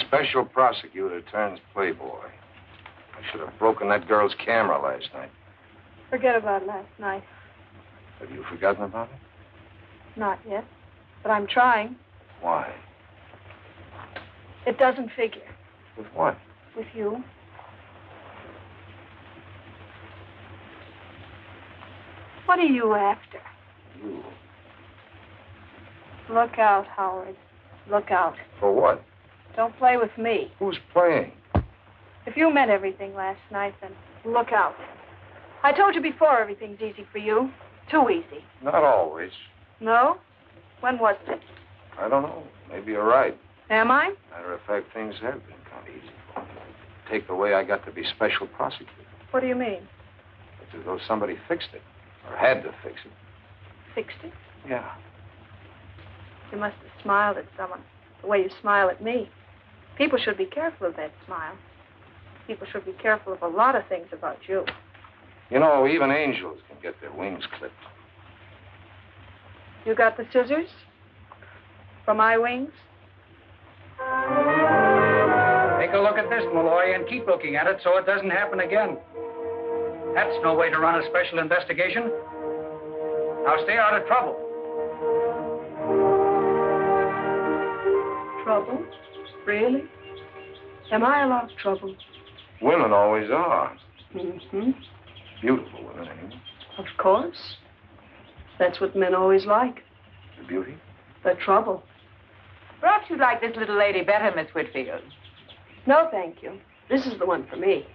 Special prosecutor turns playboy. I should have broken that girl's camera last night. Forget about last night. Have you forgotten about it? Not yet. But I'm trying. Why? It doesn't figure. With what? With you. What are you after? You. Look out, Howard. Look out. For what? Don't play with me. Who's playing? If you meant everything last night, then look out. I told you before everything's easy for you. Too easy. Not always. No? When was it? I don't know. Maybe you're right. Am I? Matter of fact, things have been kind of easy for me. Take the way I got to be special prosecutor. What do you mean? It's as though somebody fixed it. Or had to fix it. Fixed it? Yeah. You must have smiled at someone the way you smile at me. People should be careful of that smile. People should be careful of a lot of things about you. You know, even angels can get their wings clipped. You got the scissors? For my wings? Take a look at this, Malloy, and keep looking at it so it doesn't happen again. That's no way to run a special investigation. Now stay out of trouble. Trouble? Really? Am I allowed trouble? Women always are. Mm-hmm. Beautiful women, anyway. Of course. That's what men always like. The beauty? The trouble. Perhaps you'd like this little lady better, Miss Whitfield. No, thank you. This is the one for me.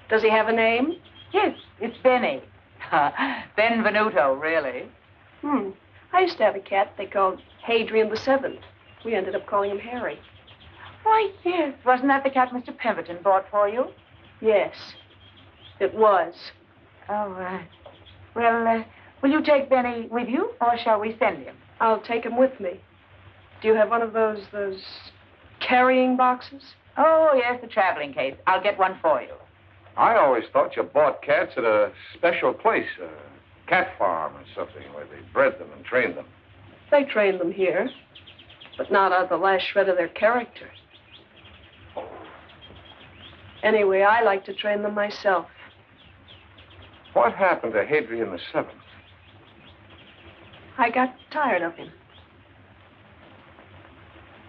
Does he have a name? Yes, it's Benny. Benvenuto, really. I used to have a cat they called Hadrian the Seventh. We ended up calling him Harry. Why, yes. Wasn't that the cat Mr. Pemberton bought for you? Yes, it was. Oh, well, will you take Benny with you, or shall we send him? I'll take him with me. Do you have one of those carrying boxes? Oh, yes, the traveling case. I'll get one for you. I always thought you bought cats at a special place, a cat farm or something, where they bred them and trained them. They train them here, but not out of the last shred of their character. Anyway, I like to train them myself. What happened to Hadrian the Seventh? I got tired of him.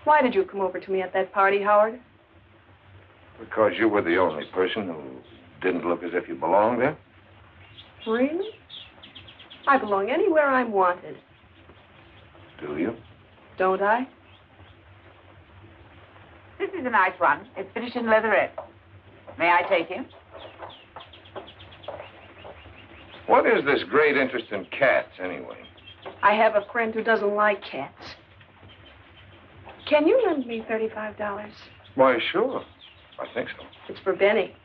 Why did you come over to me at that party, Howard? Because you were the only person who didn't look as if you belonged there? Really? I belong anywhere I'm wanted. Do you? Don't I? This is a nice one. It's finished in leatherette. May I take him? What is this great interest in cats, anyway? I have a friend who doesn't like cats. Can you lend me $35? Why, sure. I think so. It's for Benny.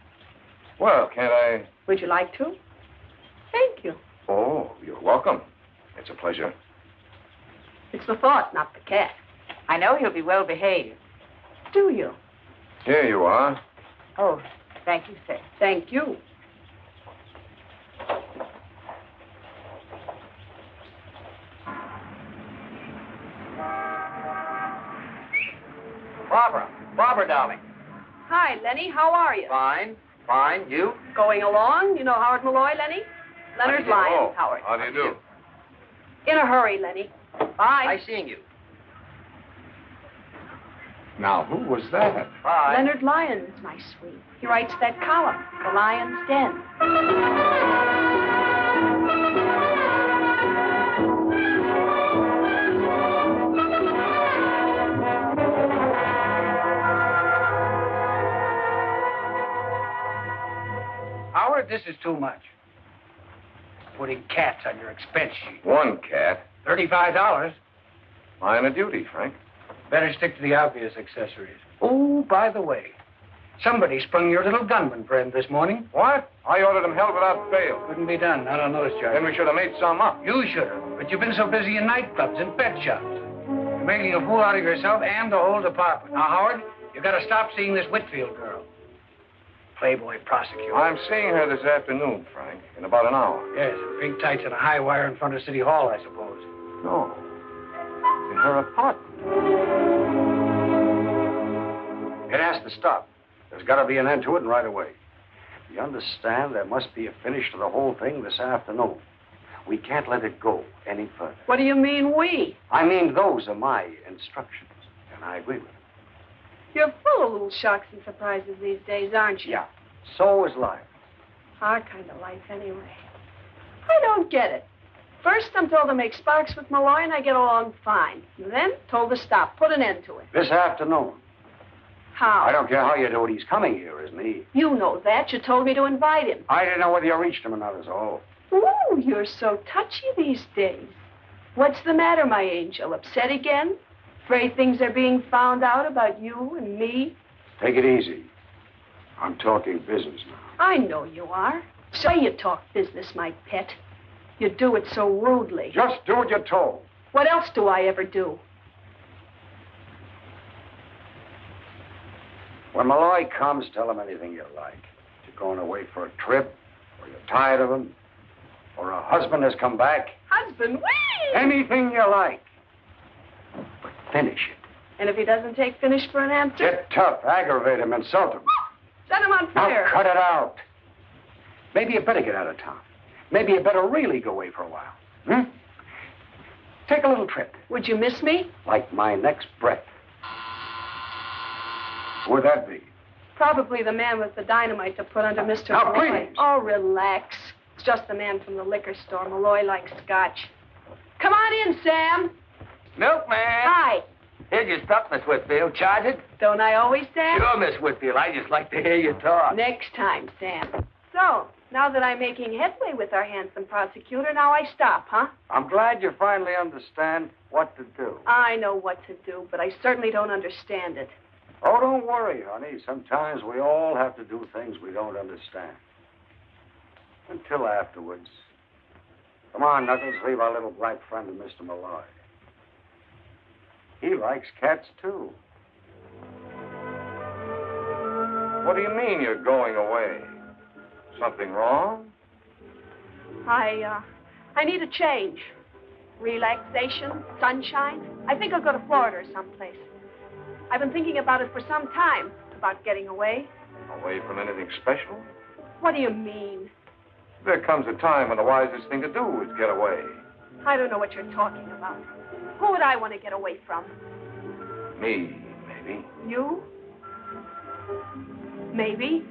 Well, can't I... Would you like to? Thank you. Oh, you're welcome. It's a pleasure. It's the thought, not the cat. I know he'll be well behaved. Do you? Here you are. Oh, thank you, sir. Thank you. Barbara, darling. Hi, Lenny. How are you? Fine. You? Going along. You know Howard Malloy, Lenny? Leonard Lyons, Howard. How do you do? In a hurry, Lenny. Bye. Nice seeing you. Now, who was that? Bye. Leonard Lyons, my sweet. He writes that column, The Lion's Den. Howard, this is too much. Putting cats on your expense sheet. One cat. $35. Line of duty, Frank. Better stick to the obvious accessories. Oh, by the way, somebody sprung your little gunman friend this morning. What? I ordered him held without bail. Couldn't be done. Not on those charges. Then we should have made some up. You should have. But you've been so busy in nightclubs and pet shops. You're making a fool out of yourself and the whole department. Now, Howard, you've got to stop seeing this Whitfield girl. Playboy prosecutor. I'm seeing her this afternoon, Frank, in about an hour. Yes, in pink tights and a high wire in front of City Hall, I suppose. No. In her apartment. It has to stop. There's got to be an end to it, and right away. You understand? There must be a finish to the whole thing this afternoon. We can't let it go any further. What do you mean, we? I mean, those are my instructions, and I agree with them. You're full of little shocks and surprises these days, aren't you? Yeah. So is life. Our kind of life, anyway. I don't get it. First, I'm told to make sparks with Malloy, and I get along fine. And then, told to stop, put an end to it. This afternoon. How? I don't care how you do it. He's coming here, isn't he? You know that. You told me to invite him. I didn't know whether you reached him or not, is all. Ooh, you're so touchy these days. What's the matter, my angel? Upset again? Afraid things are being found out about you and me? Take it easy. I'm talking business now. I know you are. So you talk business, my pet. You do it so rudely. Just do what you're told. What else do I ever do? When Malloy comes, tell him anything you like. You're going away for a trip, or you're tired of him, or a husband has come back. Husband, wait! Anything you like. But finish it. And if he doesn't take finish for an answer? Get tough, aggravate him, insult him. Set him on fire. Now cut it out. Maybe you better get out of town. Maybe you better really go away for a while. Take a little trip. Would you miss me? Like my next breath. Who would that be? Probably the man with the dynamite to put under Mr. Now, Malloy. please. Oh, relax. It's just the man from the liquor store. Malloy likes scotch. Come on in, Sam. Milkman. Hi. Here's your stuff, Miss Whitfield. Charge it? Don't I always, Sam? Sure, Miss Whitfield. I just like to hear you talk. Next time, Sam. So, now that I'm making headway with our handsome prosecutor, now I stop, huh? I'm glad you finally understand what to do. I know what to do, but I certainly don't understand it. Oh, don't worry, honey. Sometimes we all have to do things we don't understand. Until afterwards. Come on, Knuckles. Leave our little black friend to Mr. Malloy. He likes cats, too. What do you mean you're going away? Something wrong? I need a change. Relaxation, sunshine. I think I'll go to Florida or someplace. I've been thinking about it for some time, about getting away. Away from anything special? What do you mean? There comes a time when the wisest thing to do is get away. I don't know what you're talking about. Who would I want to get away from? Me, maybe. You? Maybe.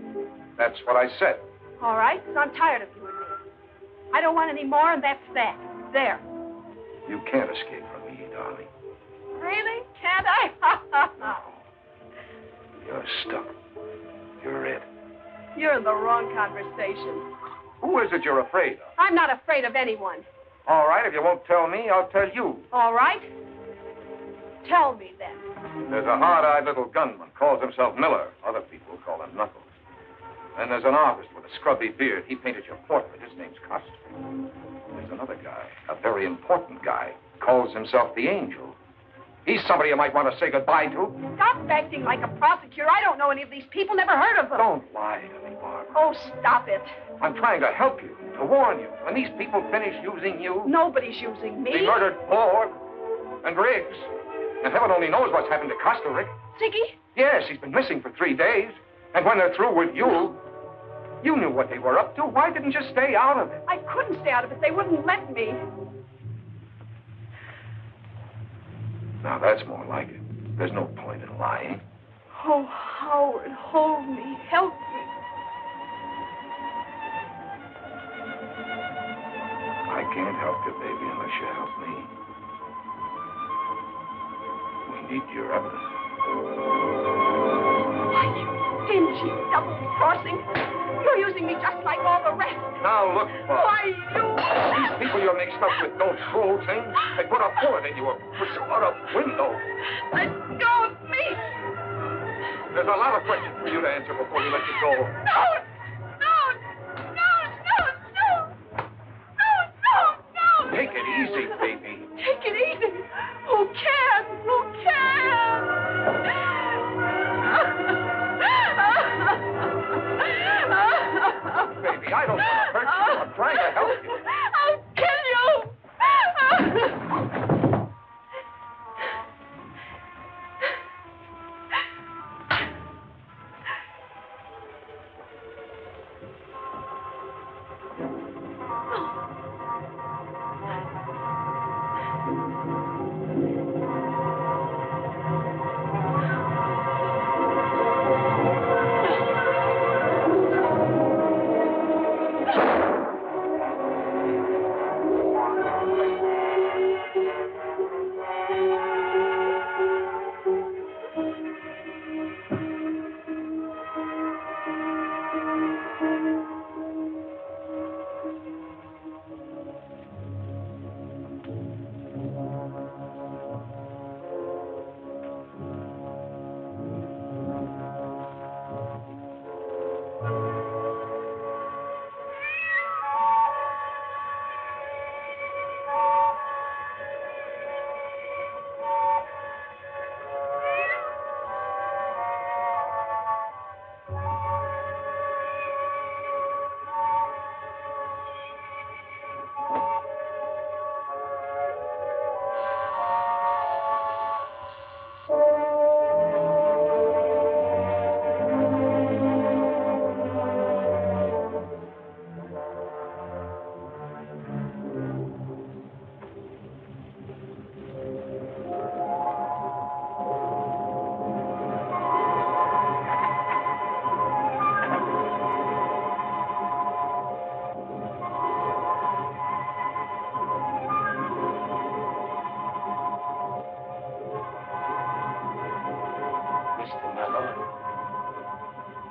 That's what I said. All right, so I'm tired of you and me. I don't want any more, and that's that. There. You can't escape from me, darling. Really? Can't I? You're stuck. You're it. You're in the wrong conversation. Who is it you're afraid of? I'm not afraid of anyone. All right, if you won't tell me, I'll tell you. All right? Tell me, then. There's a hard-eyed little gunman, calls himself Miller. Other people call him Knuckles. And there's an artist with a scrubby beard. He painted your portrait. His name's Costa. There's another guy, a very important guy, calls himself the Angel. He's somebody you might want to say goodbye to. Stop acting like a prosecutor. I don't know any of these people, never heard of them. Don't lie to me, Barbara. Oh, stop it. I'm trying to help you, to warn you. When these people finish using you... Nobody's using me. They murdered Ford and Riggs. And heaven only knows what's happened to Costa, Rick. Ziggy? Yes, he's been missing for 3 days. And when they're through with you, you knew what they were up to. Why didn't you stay out of it? I couldn't stay out of it. They wouldn't let me. Now, that's more like it. There's no point in lying. Oh, Howard, hold me. Help me. I can't help you, baby, unless you help me. We need your evidence. Why, you dingy double-crossing. You're using me just like all the rest. Now, look, Bob. Why, you... These people you're mixed up with don't fool things. They put a bullet in you or push you out a window. Let go of me. There's a lot of questions for you to answer before we let you go. No. Take it easy, baby. Take it easy. Who can? Who can? Baby, I don't want to hurt you. I'm trying to help you. I'll kill you.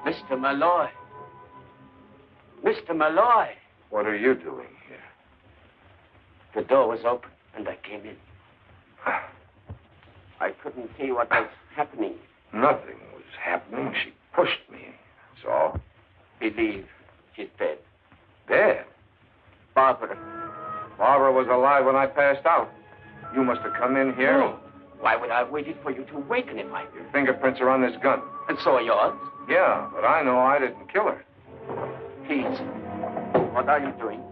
Mr. Malloy. Mr. Malloy. What are you doing here? The door was open, and I came in. I couldn't see what was happening. Nothing was happening. She pushed me. That's all. Believe she's dead. Dead? Barbara. Barbara was alive when I passed out. You must have come in here. No. Why would I have waited for you to awaken if I... Your fingerprints are on this gun. And so are yours? Yeah, but I know I didn't kill her. Please. What are you doing?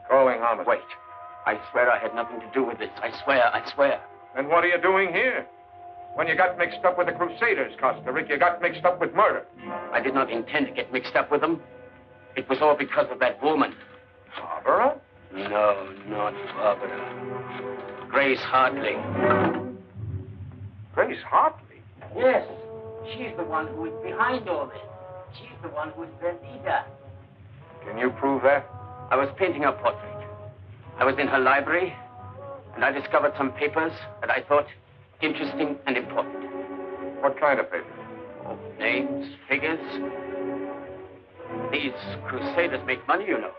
Calling homicide. Wait. I swear I had nothing to do with this. I swear. And what are you doing here? When you got mixed up with the Crusaders, Costa Rica, you got mixed up with murder. I did not intend to get mixed up with them. It was all because of that woman. Barbara? No, not Barbara. Grace Hartley. Grace Hartley? Yes. She's the one who is behind all this. She's the one who is their leader. Can you prove that? I was painting her portrait. I was in her library, and I discovered some papers that I thought interesting and important. What kind of papers? Oh, names, figures. These Crusaders make money, you know.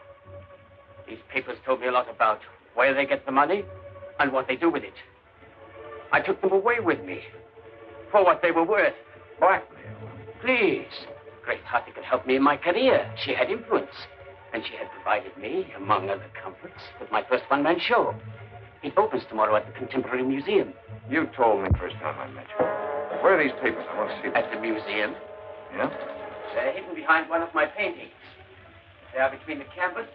These papers told me a lot about where they get the money and what they do with it. I took them away with me for what they were worth. Blackmail? Please. Grace Hartley could help me in my career. She had influence. And she had provided me, among other comforts, with my first one-man show. It opens tomorrow at the Contemporary Museum. You told me first time I met you. Where are these papers? I want to see them. At the museum. Yeah? They're hidden behind one of my paintings. They are between the canvas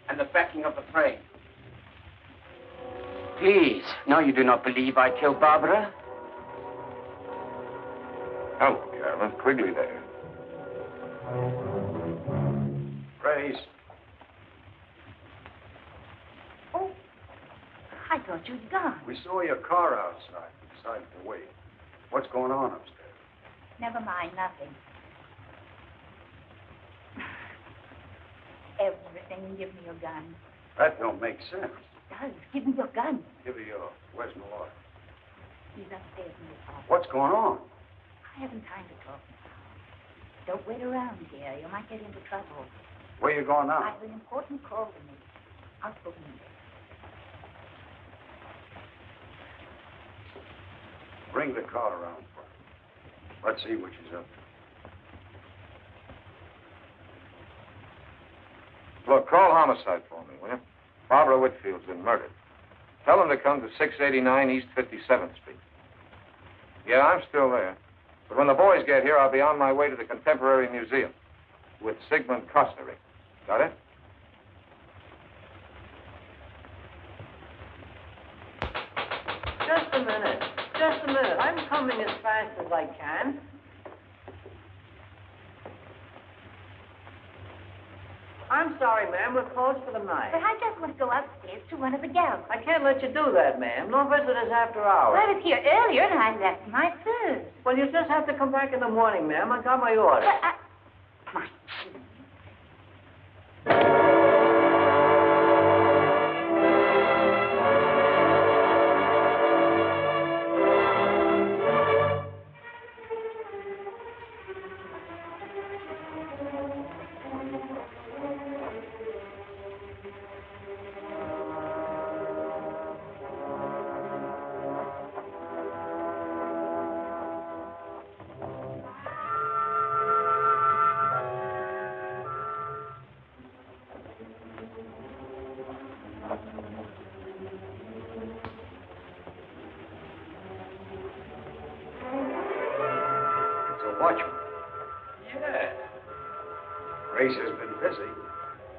and the backing of the frame. Please, now you do not believe I killed Barbara? Hello, Carolyn. Quigley there. Grace. Oh, I thought you'd gone. We saw your car outside. We decided to wait. What's going on upstairs? Never mind, nothing. Everything. Give me your gun. That don't make sense. It does. Give me your gun. Give her yours. Where's Malloy? He's upstairs in the office. What's going on? I haven't time to talk now. Don't wait around here. You might get into trouble. Where you going now? I have an important call to make. I'll phone you. Bring the car around for her. Let's see what she's up to. Look, call homicide for me, will you? Barbara Whitfield's been murdered. Tell them to come to 689 East 57th Street. Yeah, I'm still there. But when the boys get here, I'll be on my way to the Contemporary Museum with Sigmund Costa Rica. Got it? Just a minute. I'm coming as fast as I can. I'm sorry, ma'am. We're closed for the night. But I just want to go upstairs to one of the galleries. I can't let you do that, ma'am. No visitors after hours. I was here earlier and I left my purse. Well, you just have to come back in the morning, ma'am. I got my order. But my Grace has been busy.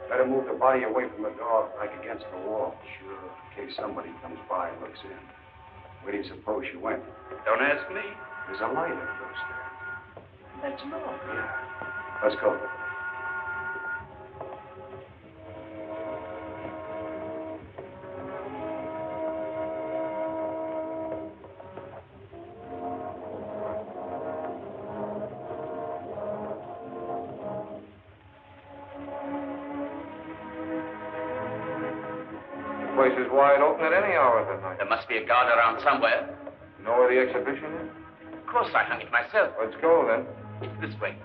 Better move the body away from the door, back against the wall. Sure. In case somebody comes by and looks in. Where do you suppose she went? Don't ask me. There's a light up those stairs. That's wrong. Yeah. Let's go. The place is wide open at any hour of the night. There must be a guard around somewhere. You know where the exhibition is? Of course, I hung it myself. Let's go, then. It's this way.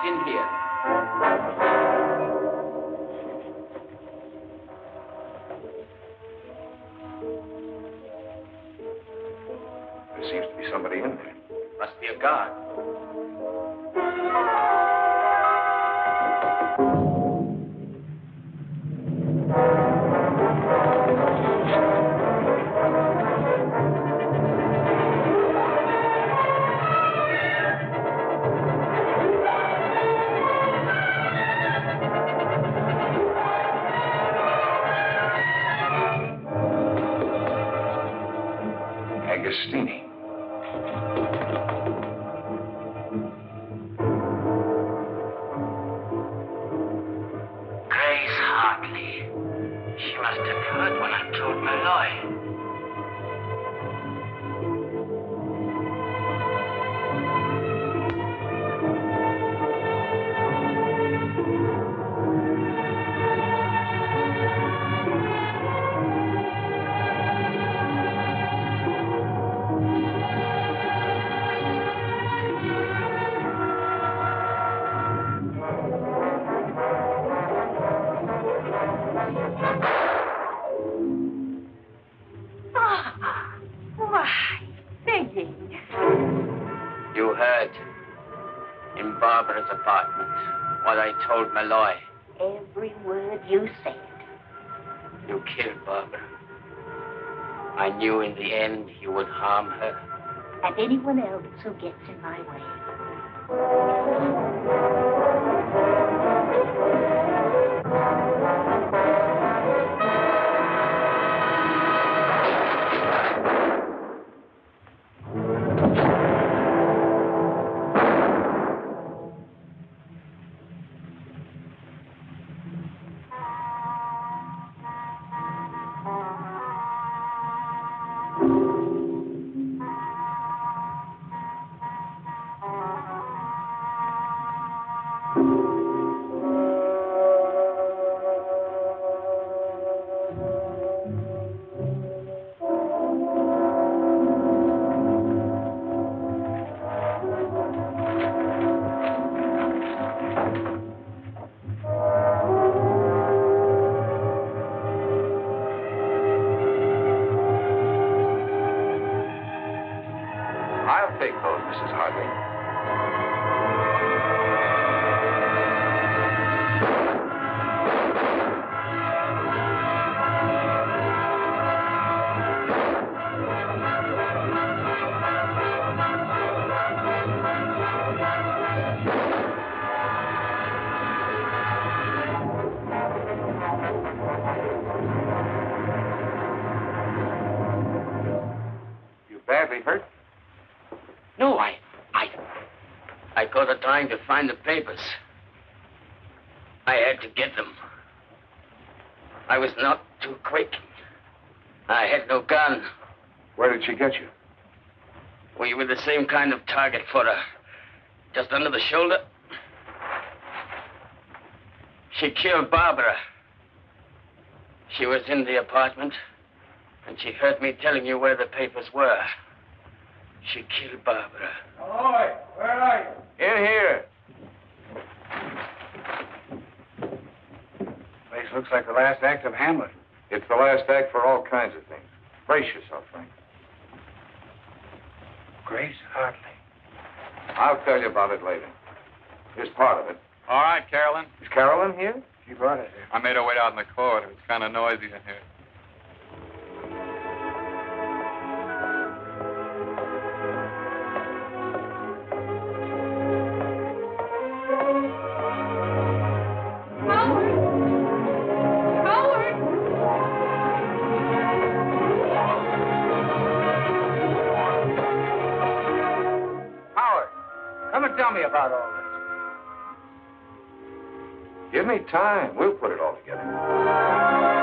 in here. There seems to be somebody in there. Must be a guard. Agostini. Grace Hartley. She must have heard when I told Malloy. You heard in Barbara's apartment what I told Malloy. Every word you said. You killed Barbara. I knew in the end you would harm her. And anyone else who gets in my way. I'll take those, Mrs. Hartley. You badly hurt? No, I got a trying to find the papers. I had to get them. I was not too quick. I had no gun. Where did she get you? We were the same kind of target for her. Just under the shoulder. She killed Barbara. She was in the apartment, and she heard me telling you where the papers were. She killed Barbara. Malloy, where are you? In here. Place looks like the last act of Hamlet. It's the last act for all kinds of things. Brace yourself, Frank. Grace Hartley. I'll tell you about it later. Here's part of it. All right, Carolyn. Is Carolyn here? She brought it here. I made her wait out in the corridor. It's kind of noisy in here. Come and tell me about all this. Give me time. We'll put it all together.